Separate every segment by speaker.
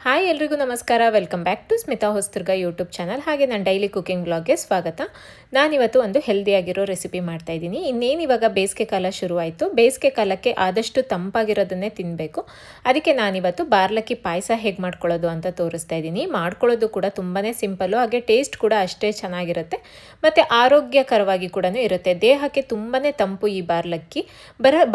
Speaker 1: Hi ಎಲ್ರಿಗೂ ನಮಸ್ಕಾರ. Welcome back to Smita Hosadurga YouTube channel. ಹಾಗೆ ನಾನು ಡೈಲಿ ಕುಕಿಂಗ್ ಬ್ಲಾಗ್ಗೆ ಸ್ವಾಗತ. ನಾನಿವತ್ತು ಒಂದು ಹೆಲ್ದಿಯಾಗಿರೋ ರೆಸಿಪಿ ಮಾಡ್ತಾಯಿದ್ದೀನಿ. ಇನ್ನೇನು ಇವಾಗ ಬೇಸಿಗೆ ಕಾಲ ಶುರುವಾಯಿತು. ಬೇಸಿಗೆ ಕಾಲಕ್ಕೆ ಆದಷ್ಟು ತಂಪಾಗಿರೋದನ್ನೇ ತಿನ್ನಬೇಕು. ಅದಕ್ಕೆ ನಾನಿವತ್ತು ಬಾರ್ಲಕ್ಕಿ ಪಾಯಸ ಹೇಗೆ ಮಾಡ್ಕೊಳ್ಳೋದು ಅಂತ ತೋರಿಸ್ತಾ ಇದ್ದೀನಿ. ಮಾಡ್ಕೊಳ್ಳೋದು ಕೂಡ ತುಂಬಾ ಸಿಂಪಲ್ಲು, ಹಾಗೆ ಟೇಸ್ಟ್ ಕೂಡ ಅಷ್ಟೇ ಚೆನ್ನಾಗಿರುತ್ತೆ ಮತ್ತು ಆರೋಗ್ಯಕರವಾಗಿ ಕೂಡ ಇರುತ್ತೆ. ದೇಹಕ್ಕೆ ತುಂಬಾ ತಂಪು ಈ ಬಾರ್ಲಕ್ಕಿ.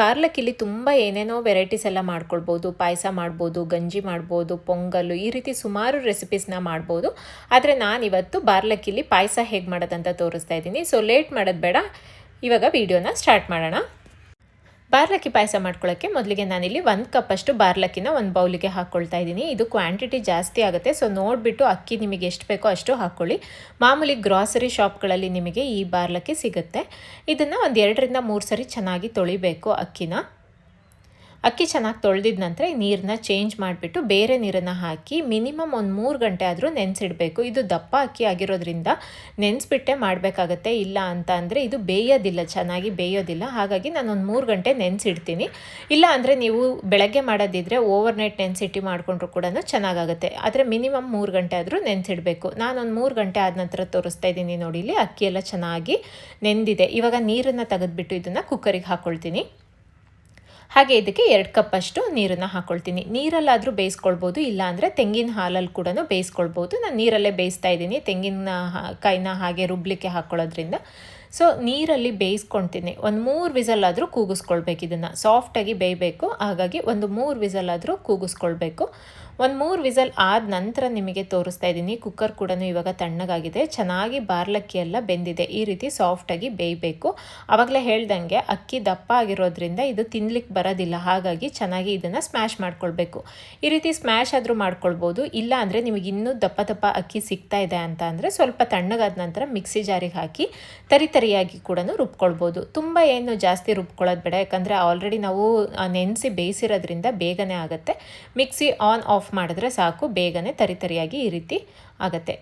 Speaker 1: ಬಾರ್ಲಕ್ಕಿಲಿ ತುಂಬ ಏನೇನೋ ವೆರೈಟೀಸ್ ಎಲ್ಲ ಮಾಡ್ಕೊಳ್ಬೋದು. ಪಾಯಸ ಮಾಡ್ಬೋದು, ಗಂಜಿ ಮಾಡ್ಬೋದು, ಪೊಂಗಲ್ಲು, ಈ ರೀತಿ ಸುಮಾರು ರೆಸಿಪೀಸ್ನ ಮಾಡ್ಬೋದು. ಆದರೆ ನಾನಿವತ್ತು ಬಾರ್ಲಕ್ಕಿಲಿ ಪಾಯಸ ಹೇಗೆ ಮಾಡೋದಂತ ತೋರಿಸ್ತಾ ಇದ್ದೀನಿ. ಸೊ ಲೇಟ್ ಮಾಡೋದು ಬೇಡ, ಇವಾಗ ವಿಡಿಯೋನ ಸ್ಟಾರ್ಟ್ ಮಾಡೋಣ. ಬಾರ್ಲಕ್ಕಿ ಪಾಯಸ ಮಾಡ್ಕೊಳ್ಳೋಕ್ಕೆ ಮೊದಲಿಗೆ ನಾನಿಲ್ಲಿ 1 ಕಪ್ಪಷ್ಟು ಬಾರ್ಲಕ್ಕಿನ ಒಂದು ಬೌಲಿಗೆ ಹಾಕ್ಕೊಳ್ತಾ ಇದ್ದೀನಿ. ಇದು ಕ್ವಾಂಟಿಟಿ ಜಾಸ್ತಿ ಆಗುತ್ತೆ, ಸೊ ನೋಡಿಬಿಟ್ಟು ಅಕ್ಕಿ ನಿಮಗೆ ಎಷ್ಟು ಬೇಕೋ ಅಷ್ಟು ಹಾಕ್ಕೊಳ್ಳಿ. ಮಾಮೂಲಿ ಗ್ರಾಸರಿ ಶಾಪ್ಗಳಲ್ಲಿ ನಿಮಗೆ ಈ ಬಾರ್ಲಕ್ಕಿ ಸಿಗುತ್ತೆ. ಇದನ್ನು ಒಂದು 2ರಿಂದ 3 ಸರಿ ಚೆನ್ನಾಗಿ ತೊಳಿಬೇಕು. ಅಕ್ಕಿ ಚೆನ್ನಾಗಿ ತೊಳೆದಿದ ನಂತರ ಈ ನೀರನ್ನ ಚೇಂಜ್ ಮಾಡಿಬಿಟ್ಟು ಬೇರೆ ನೀರನ್ನು ಹಾಕಿ ಮಿನಿಮಮ್ ಒಂದು 3 ಗಂಟೆ ಆದರೂ ನೆನೆಸಿಡಬೇಕು. ಇದು ದಪ್ಪ ಅಕ್ಕಿ ಆಗಿರೋದ್ರಿಂದ ನೆನೆಸ್ಬಿಟ್ಟೆ ಮಾಡಬೇಕಾಗತ್ತೆ. ಇಲ್ಲ ಅಂತ ಅಂದರೆ ಇದು ಚೆನ್ನಾಗಿ ಬೇಯೋದಿಲ್ಲ. ಹಾಗಾಗಿ ನಾನು ಒಂದು 3 ಗಂಟೆ ನೆನೆಸಿಡ್ತೀನಿ. ಇಲ್ಲ ಅಂದರೆ ನೀವು ಬೆಳಗ್ಗೆ ಮಾಡೋದಿದ್ರೆ ಓವರ್ನೈಟ್ ನೆನೆಸಿಟ್ಟು ಮಾಡಿಕೊಂಡ್ರು ಕೂಡ ಚೆನ್ನಾಗಾಗುತ್ತೆ. ಆದರೆ ಮಿನಿಮಮ್ 3 ಗಂಟೆ ಆದರೂ ನೆನೆಸಿಡಬೇಕು. ನಾನೊಂದು 3 ಗಂಟೆ ಆದ ನಂತರ ತೋರಿಸ್ತಾ ಇದ್ದೀನಿ. ನೋಡಿ, ಇಲ್ಲಿ ಅಕ್ಕಿ ಎಲ್ಲ ಚೆನ್ನಾಗಿ ನೆಂದಿದೆ. ಇವಾಗ ನೀರನ್ನು ತೆಗೆದುಬಿಟ್ಟು ಇದನ್ನು ಕುಕ್ಕರಿಗೆ ಹಾಕ್ಕೊಳ್ತೀನಿ. ಹಾಗೆ ಇದಕ್ಕೆ 2 ಕಪ್ಪಷ್ಟು ನೀರನ್ನು ಹಾಕ್ಕೊಳ್ತೀನಿ. ನೀರಲ್ಲಾದರೂ ಬೇಯಿಸ್ಕೊಳ್ಬೋದು, ಇಲ್ಲಾಂದರೆ ತೆಂಗಿನ ಹಾಲಲ್ಲಿ ಕೂಡ ಬೇಯಿಸ್ಕೊಳ್ಬೋದು. ನಾನು ನೀರಲ್ಲೇ ಬೇಯಿಸ್ತಾ ಇದ್ದೀನಿ, ತೆಂಗಿನ ಕಾಯಿನ ಹಾಗೆ ರುಬ್ಲಿಕ್ಕೆ ಹಾಕ್ಕೊಳ್ಳೋದ್ರಿಂದ. ಸೊ ನೀರಲ್ಲಿ ಬೇಯಿಸ್ಕೊಳ್ತೀನಿ. ಒಂದು 3 ವಿಸಲ್ಲಾದರೂ ಕೂಗಿಸ್ಕೊಳ್ಬೇಕು. ಇದನ್ನು ಸಾಫ್ಟಾಗಿ ಬೇಯಬೇಕು. ಹಾಗಾಗಿ ಒಂದು 3 ವಿಸಲ್ಲಾದರೂ ಕೂಗಿಸ್ಕೊಳ್ಬೇಕು. ಒಂದು 3 ವಿಸಲ್ ಆದ ನಂತರ ನಿಮಗೆ ತೋರಿಸ್ತಾ ಇದ್ದೀನಿ. ಕುಕ್ಕರ್ ಕೂಡ ಇವಾಗ ತಣ್ಣಗಾಗಿದೆ. ಚೆನ್ನಾಗಿ ಬಾರ್ಲಕ್ಕಿ ಎಲ್ಲ ಬೆಂದಿದೆ. ಈ ರೀತಿ ಸಾಫ್ಟಾಗಿ ಬೇಯಬೇಕು. ಆವಾಗಲೇ ಹೇಳ್ದಂಗೆ ಅಕ್ಕಿ ದಪ್ಪ ಆಗಿರೋದ್ರಿಂದ ಇದು ತಿನ್ಲಿಕ್ಕೆ ಬರೋದಿಲ್ಲ. ಹಾಗಾಗಿ ಚೆನ್ನಾಗಿ ಇದನ್ನು ಸ್ಮ್ಯಾಶ್ ಮಾಡ್ಕೊಳ್ಬೇಕು. ಈ ರೀತಿ ಸ್ಮ್ಯಾಶ್ ಆದರೂ ಮಾಡ್ಕೊಳ್ಬೋದು. ಇಲ್ಲ ಅಂದರೆ ನಿಮಗೆ ಇನ್ನೂ ದಪ್ಪ ಅಕ್ಕಿ ಸಿಗ್ತಾ ಇದೆ ಅಂತ ಅಂದರೆ ಸ್ವಲ್ಪ ತಣ್ಣಗಾದ ನಂತರ ಮಿಕ್ಸಿ ಜಾರಿಗೆ ಹಾಕಿ ತರಿಯಾಗಿ ಕೂಡ ರುಬ್ಕೊಳ್ಬೋದು. ತುಂಬ ಏನು ಜಾಸ್ತಿ ರುಬ್ಕೊಳ್ಳೋದು ಬೇಡ, ಯಾಕಂದರೆ ಆಲ್ರೆಡಿ ನಾವು ನೆನೆಸಿ ಬೇಯಿಸಿರೋದ್ರಿಂದ ಬೇಗನೆ ಆಗುತ್ತೆ. ಮಿಕ್ಸಿ ಆನ್ ಆಫ್ ಮಾಡಿದ್ರೆ ಸಾಕು, ಬೇಗನೆ ತರಿಯಾಗಿ ಈ ರೀತಿ ಆಗುತ್ತೆ.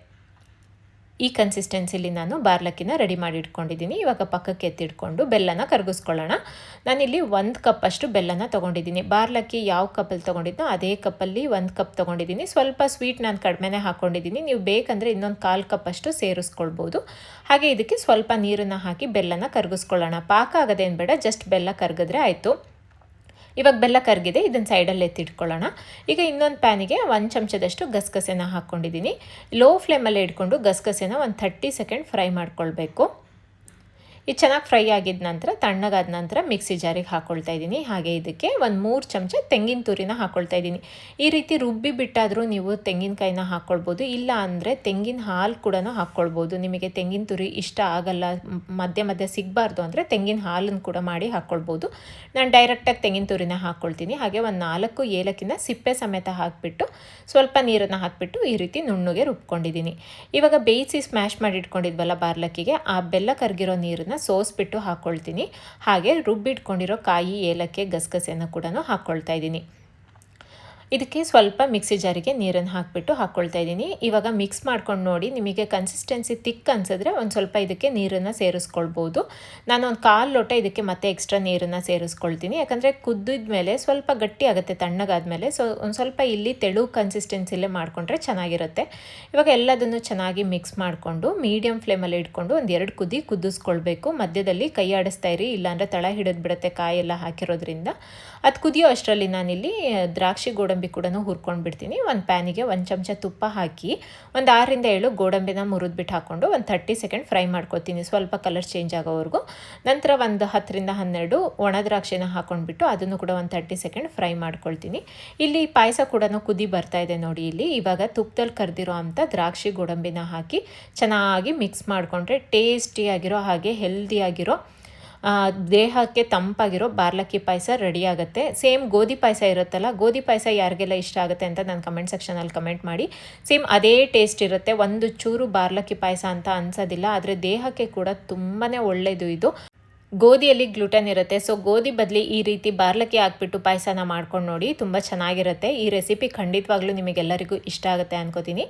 Speaker 1: ಈ ಕನ್ಸಿಸ್ಟೆನ್ಸಿಲಿ ನಾನು ಬಾರ್ಲಕ್ಕಿನ ರೆಡಿ ಮಾಡಿ ಇಟ್ಕೊಂಡಿದ್ದೀನಿ. ಇವಾಗ ಪಕ್ಕಕ್ಕೆ ಎತ್ತಿಟ್ಕೊಂಡು ಬೆಲ್ಲನ ಕರಗಿಸ್ಕೊಳ್ಳೋಣ. ನಾನಿಲ್ಲಿ 1 ಕಪ್ಪಷ್ಟು ಬೆಲ್ಲನ ತೊಗೊಂಡಿದ್ದೀನಿ. ಬಾರ್ಲಕ್ಕಿ ಯಾವ ಕಪ್ಪಲ್ಲಿ ತೊಗೊಂಡಿದ್ನೋ ಅದೇ ಕಪ್ಪಲ್ಲಿ 1 ಕಪ್ ತೊಗೊಂಡಿದ್ದೀನಿ. ಸ್ವಲ್ಪ ಸ್ವೀಟ್ ನಾನು ಕಡಿಮೆನೇ ಹಾಕ್ಕೊಂಡಿದ್ದೀನಿ. ನೀವು ಬೇಕಂದರೆ ಇನ್ನೊಂದು 1/4 ಕಪ್ಪಷ್ಟು ಸೇರಿಸ್ಕೊಳ್ಬೋದು. ಹಾಗೆ ಇದಕ್ಕೆ ಸ್ವಲ್ಪ ನೀರನ್ನು ಹಾಕಿ ಬೆಲ್ಲನ ಕರಗಿಸ್ಕೊಳ್ಳೋಣ. ಪಾಕ ಆಗೋದೇನು ಬೇಡ, ಜಸ್ಟ್ ಬೆಲ್ಲ ಕರಗಿದ್ರೆ ಆಯಿತು. ಇವಾಗ ಬೆಲ್ಲ ಕರಗಿದೆ, ಇದನ್ನು ಸೈಡಲ್ಲಿ ಎತ್ತಿಟ್ಕೊಳ್ಳೋಣ. ಈಗ ಇನ್ನೊಂದು ಪ್ಯಾನಿಗೆ 1 ಚಮಚದಷ್ಟು ಗಸಗಸೆನ ಹಾಕ್ಕೊಂಡಿದ್ದೀನಿ. ಲೋ ಫ್ಲೇಮಲ್ಲೇ ಇಟ್ಕೊಂಡು ಗಸಗಸೆನ ಒಂದು 30 ಸೆಕೆಂಡ್ ಫ್ರೈ ಮಾಡ್ಕೊಳ್ಬೇಕು. ಇದು ಚೆನ್ನಾಗಿ ಫ್ರೈ ಆಗಿದ ನಂತರ ತಣ್ಣಗಾದ ನಂತರ ಮಿಕ್ಸಿ ಜಾರಿಗೆ ಹಾಕ್ಕೊಳ್ತಾ ಇದ್ದೀನಿ. ಹಾಗೆ ಇದಕ್ಕೆ ಒಂದು 3 ಚಮಚ ತೆಂಗಿನ ತುರಿನ ಹಾಕ್ಕೊಳ್ತಾ ಇದ್ದೀನಿ. ಈ ರೀತಿ ರುಬ್ಬಿ ಬಿಟ್ಟಾದರೂ ನೀವು ತೆಂಗಿನಕಾಯಿನ ಹಾಕ್ಕೊಳ್ಬೋದು. ಇಲ್ಲ ಅಂದರೆ ತೆಂಗಿನ ಹಾಲು ಕೂಡ ಹಾಕ್ಕೊಳ್ಬೋದು. ನಿಮಗೆ ತೆಂಗಿನ ತುರಿ ಇಷ್ಟ ಆಗಲ್ಲ, ಮಧ್ಯೆ ಸಿಗಬಾರ್ದು ಅಂದರೆ ತೆಂಗಿನ ಹಾಲನ್ನು ಕೂಡ ಮಾಡಿ ಹಾಕ್ಕೊಳ್ಬೋದು. ನಾನು ಡೈರೆಕ್ಟಾಗಿ ತೆಂಗಿನ ತುರಿನ ಹಾಕ್ಕೊಳ್ತೀನಿ. ಹಾಗೆ ಒಂದು 4 ಏಲಕ್ಕಿನ ಸಿಪ್ಪೆ ಸಮೇತ ಹಾಕಿಬಿಟ್ಟು ಸ್ವಲ್ಪ ನೀರನ್ನು ಹಾಕಿಬಿಟ್ಟು ಈ ರೀತಿ ನುಣ್ಣಗೆ ರುಬ್ಕೊಂಡಿದ್ದೀನಿ. ಇವಾಗ ಬೇಯಿಸಿ ಸ್ಮ್ಯಾಶ್ ಮಾಡಿ ಇಟ್ಕೊಂಡಿದ್ವಲ್ಲ ಬಾರ್ಲಕ್ಕಿಗೆ, ಆ ಬೆಲ್ಲ ಕರಗಿರೋ ನೀರನ್ನು ಸೋಸ್ಬಿಟ್ಟು ಹಾಕ್ಕೊಳ್ತೀನಿ. ಹಾಗೆ ರುಬ್ಬಿಟ್ಕೊಂಡಿರೋ ಕಾಯಿ, ಏಲಕ್ಕಿ, ಗಸಗಸೆನ ಕೂಡ ಹಾಕ್ಕೊಳ್ತಾ ಇದ್ದೀನಿ. ಇದಕ್ಕೆ ಸ್ವಲ್ಪ ಮಿಕ್ಸಿ ಜಾರಿಗೆ ನೀರನ್ನು ಹಾಕಿಬಿಟ್ಟು ಹಾಕ್ಕೊಳ್ತಾ ಇದ್ದೀನಿ. ಇವಾಗ ಮಿಕ್ಸ್ ಮಾಡ್ಕೊಂಡು ನೋಡಿ, ನಿಮಗೆ ಕನ್ಸಿಸ್ಟೆನ್ಸಿ ತಿಕ್ ಅನಿಸಿದ್ರೆ ಒಂದು ಸ್ವಲ್ಪ ಇದಕ್ಕೆ ನೀರನ್ನು ಸೇರಿಸ್ಕೊಳ್ಬೋದು. ನಾನು ಒಂದು 1/4 ಲೋಟ ಇದಕ್ಕೆ ಮತ್ತೆ ಎಕ್ಸ್ಟ್ರಾ ನೀರನ್ನು ಸೇರಿಸ್ಕೊಳ್ತೀನಿ. ಯಾಕಂದರೆ ಕುದ್ದಿದ ಮೇಲೆ ಸ್ವಲ್ಪ ಗಟ್ಟಿ ಆಗುತ್ತೆ ತಣ್ಣಗಾದ್ಮೇಲೆ. ಸೊ ಒಂದು ಸ್ವಲ್ಪ ಇಲ್ಲಿ ತೆಳು ಕನ್ಸಿಸ್ಟೆನ್ಸಿಲೇ ಮಾಡಿಕೊಂಡ್ರೆ ಚೆನ್ನಾಗಿರುತ್ತೆ. ಇವಾಗ ಎಲ್ಲದನ್ನು ಚೆನ್ನಾಗಿ ಮಿಕ್ಸ್ ಮಾಡಿಕೊಂಡು ಮೀಡಿಯಮ್ ಫ್ಲೇಮಲ್ಲಿ ಇಟ್ಕೊಂಡು ಒಂದು 2 ಕುದಿ ಕುದಿಸ್ಕೊಳ್ಬೇಕು. ಮಧ್ಯದಲ್ಲಿ ಕೈ ಆಡಿಸ್ತಾ ಇರಿ, ಇಲ್ಲಾಂದರೆ ತಳ ಹಿಡಿದು ಬಿಡುತ್ತೆ ಕಾಯೆಲ್ಲ ಹಾಕಿರೋದ್ರಿಂದ. ಅದು ಕುದಿಯೋ ಅಷ್ಟರಲ್ಲಿ ನಾನಿಲ್ಲಿ ದ್ರಾಕ್ಷಿ ಗೋಡಂಬಿ ಕೂಡ ಹುರ್ಕೊಂಡು ಬಿಡ್ತೀನಿ. ಒಂದು ಪ್ಯಾನಿಗೆ 1 ಚಮಚ ತುಪ್ಪ ಹಾಕಿ ಒಂದು 6ರಿಂದ 7 ಗೋಡಂಬಿನ ಮುರಿದ್ಬಿಟ್ಟು ಹಾಕ್ಕೊಂಡು ಒಂದು 30 ಸೆಕೆಂಡ್ ಫ್ರೈ ಮಾಡ್ಕೊತೀನಿ, ಸ್ವಲ್ಪ ಕಲರ್ ಚೇಂಜ್ ಆಗೋವರೆಗೂ. ನಂತರ ಒಂದು 10ರಿಂದ 12 ಒಣ ದ್ರಾಕ್ಷಿನ ಹಾಕ್ಕೊಂಡ್ಬಿಟ್ಟು ಅದನ್ನು ಕೂಡ ಒಂದು 30 ಸೆಕೆಂಡ್ ಫ್ರೈ ಮಾಡ್ಕೊಳ್ತೀನಿ. ಇಲ್ಲಿ ಪಾಯಸ ಕೂಡ ಕುದಿ ಬರ್ತಾ ಇದೆ ನೋಡಿ. ಇಲ್ಲಿ ಇವಾಗ ತುಪ್ಪದಲ್ಲಿ ಕರೆದಿರೋ ಅಂಥ ದ್ರಾಕ್ಷಿ ಗೋಡಂಬಿನ ಹಾಕಿ ಚೆನ್ನಾಗಿ ಮಿಕ್ಸ್ ಮಾಡಿಕೊಂಡ್ರೆ ಟೇಸ್ಟಿಯಾಗಿರೋ ಹಾಗೆ ಹೆಲ್ದಿಯಾಗಿರೋ ದೇಹಕ್ಕೆ ತಂಪಾಗಿರೋ ಬಾರ್ಲಕ್ಕಿ ಪಾಯಸ ರೆಡಿ ಆಗುತ್ತೆ. ಸೇಮ್ ಗೋಧಿ ಪಾಯಸ ಇರುತ್ತಲ್ಲ, ಗೋಧಿ ಪಾಯಸ ಯಾರಿಗೆಲ್ಲ ಇಷ್ಟ ಆಗುತ್ತೆ ಅಂತ ನಾನು ಕಮೆಂಟ್ ಸೆಕ್ಷನಲ್ಲಿ ಕಮೆಂಟ್ ಮಾಡಿ. ಸೇಮ್ ಅದೇ ಟೇಸ್ಟ್ ಇರುತ್ತೆ. ಒಂದು ಚೂರು ಬಾರ್ಲಕ್ಕಿ ಪಾಯಸ ಅಂತ ಅನ್ಸೋದಿಲ್ಲ, ಆದರೆ ದೇಹಕ್ಕೆ ಕೂಡ ತುಂಬಾ ಒಳ್ಳೆಯದು. ಇದು ಗೋಧಿಯಲ್ಲಿ ಗ್ಲೂಟನ್ ಇರುತ್ತೆ. ಸೊ ಗೋಧಿ ಬದಲಿ ಈ ರೀತಿ ಬಾರ್ಲಕ್ಕಿ ಹಾಕ್ಬಿಟ್ಟು ಪಾಯಸನ ಮಾಡ್ಕೊಂಡು ನೋಡಿ, ತುಂಬ ಚೆನ್ನಾಗಿರುತ್ತೆ. ಈ ರೆಸಿಪಿ ಖಂಡಿತವಾಗ್ಲೂ ನಿಮಗೆಲ್ಲರಿಗೂ ಇಷ್ಟ ಆಗುತ್ತೆ ಅನ್ಕೋತೀನಿ.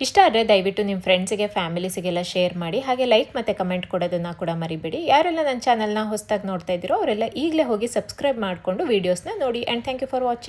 Speaker 1: ಇಷ್ಟ ಆದರೆ ದಯವಿಟ್ಟು ನಿಮ್ಮ ಫ್ರೆಂಡ್ಸಿಗೆ, ಫ್ಯಾಮಿಲೀಸಿಗೆಲ್ಲ ಶೇರ್ ಮಾಡಿ. ಹಾಗೆ ಲೈಕ್ ಮತ್ತು ಕಮೆಂಟ್ ಕೊಡೋದನ್ನು ಕೂಡ ಮರಿಬೇಡಿ. ಯಾರೆಲ್ಲ ನನ್ನ ಚಾನಲ್ನ ಹೊಸದಾಗಿ ನೋಡ್ತಾ ಇದ್ದೀರೋ ಅವರೆಲ್ಲ ಈಗಲೇ ಹೋಗಿ ಸಬ್ಸ್ಕ್ರೈಬ್ ಮಾಡಿಕೊಂಡು ವೀಡಿಯೋಸ್ನ ನೋಡಿ. And thank you for watching.